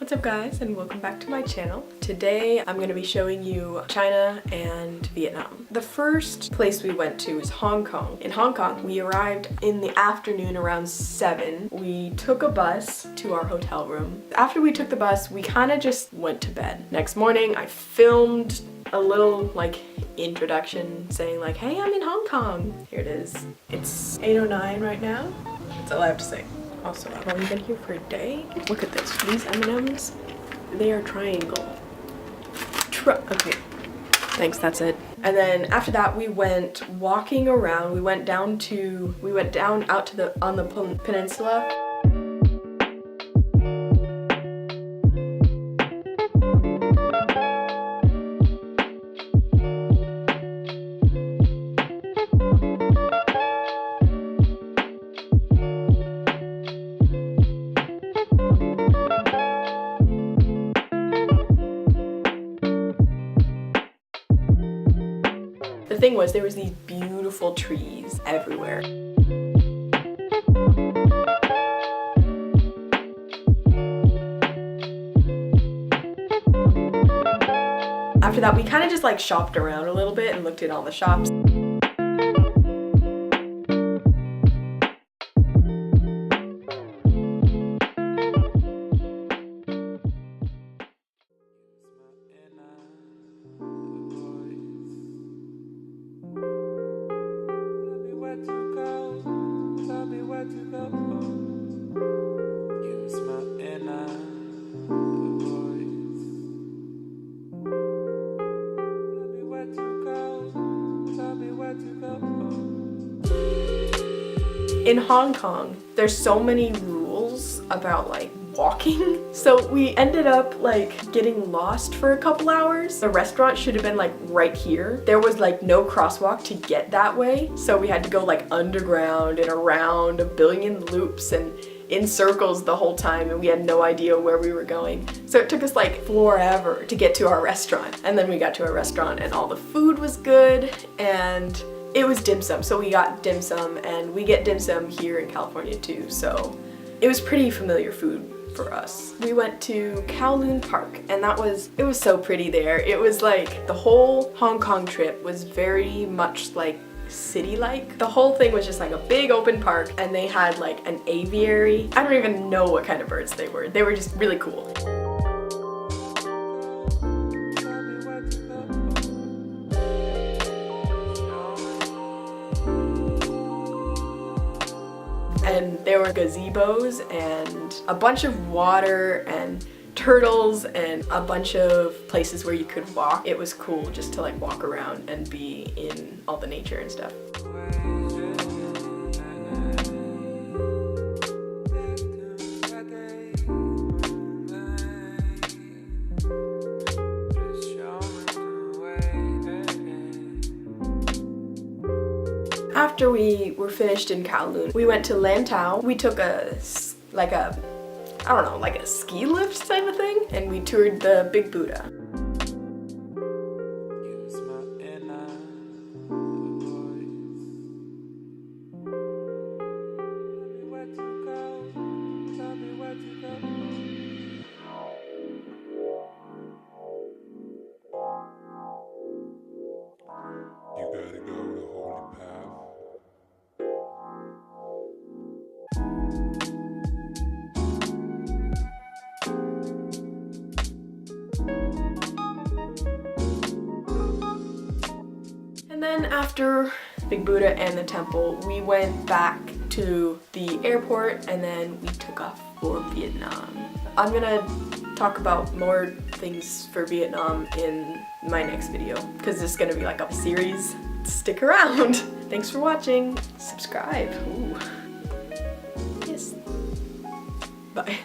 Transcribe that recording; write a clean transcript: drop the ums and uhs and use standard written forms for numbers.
What's up guys, and welcome back to my channel. Today I'm going to be showing you China and Vietnam. The first place we went to is Hong Kong. In Hong Kong, we arrived in the afternoon around 7. We took a bus to our hotel room. After we took the bus, we kind of just went to bed. Next morning, I filmed a little introduction saying hey, I'm in Hong Kong. Here it is. It's 8:09 right now. That's all I have to say. Also, I've only been here for a day. Look at this. These M&Ms, they are triangle. Okay. Thanks, that's it. And then after that, we went walking around. We went down out to on the peninsula. The thing was, there was these beautiful trees everywhere. After that, we kind of just shopped around a little bit and looked at all the shops. In Hong Kong, there's so many rules about walking. So we ended up getting lost for a couple hours. The restaurant should have been right here. There was no crosswalk to get that way. So we had to go underground and around a billion loops and in circles the whole time, and we had no idea where we were going. So it took us forever to get to our restaurant. And then we got to our restaurant and all the food was good and it was dim sum. So we got dim sum, and we get dim sum here in California too. So it was pretty familiar food for us. We went to Kowloon Park, and it was so pretty there. It was the whole Hong Kong trip was very much city-like. The whole thing was just a big open park, and they had an aviary. I don't even know what kind of birds they were. They were just really cool. And there were gazebos and a bunch of water and turtles and a bunch of places where you could walk. It was cool just to walk around and be in all the nature and stuff. After we were finished in Kowloon, we went to Lantau. We took a I don't know, a ski lift type of thing, and we toured the Big Buddha. You gotta go the holy path. And then after Big Buddha and the temple, we went back to the airport, and then we took off for Vietnam. I'm gonna talk about more things for Vietnam in my next video, because this is gonna be a series. Stick around. Thanks for watching. Subscribe. Ooh. Yes. Bye.